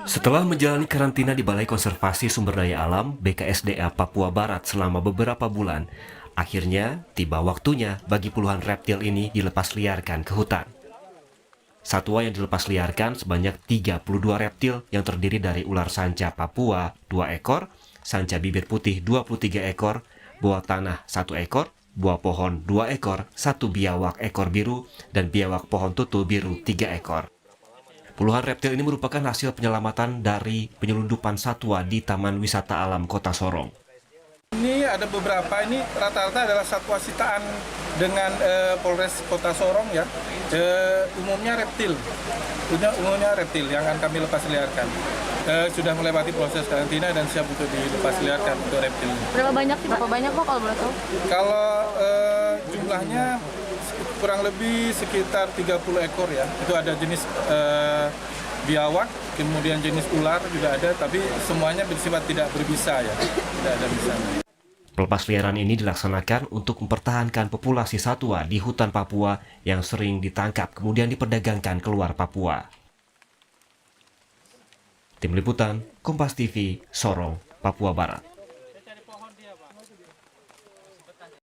Setelah menjalani karantina di Balai Konservasi Sumber Daya Alam BKSDA Papua Barat selama beberapa bulan, akhirnya tiba waktunya bagi puluhan reptil ini dilepas liarkan ke hutan. Satwa yang dilepas liarkan sebanyak 32 reptil yang terdiri dari ular sanca Papua 2 ekor, sanca bibir putih 23 ekor, buah tanah 1 ekor, buah pohon 2 ekor, 1 biawak ekor biru, dan biawak pohon tutul biru 3 ekor. Puluhan reptil ini merupakan hasil penyelamatan dari penyelundupan satwa di Taman Wisata Alam Kota Sorong. Ini ada beberapa, ini rata-rata adalah satwa sitaan dengan Polres Kota Sorong ya. Umumnya reptil yang akan kami lepas liarkan. Sudah melewati proses karantina dan siap untuk dilepas liarkan untuk reptil. Berapa banyak Pak kalau boleh tahu? Kalau jumlahnya kurang lebih sekitar 30 ekor ya. Itu ada jenis biawak, kemudian jenis ular juga ada, tapi semuanya bersifat tidak berbisa ya. Tidak ada bisanya. Pelepasliaran ini dilaksanakan untuk mempertahankan populasi satwa di hutan Papua yang sering ditangkap kemudian diperdagangkan keluar Papua. Tim Liputan, Kompas TV, Sorong, Papua Barat.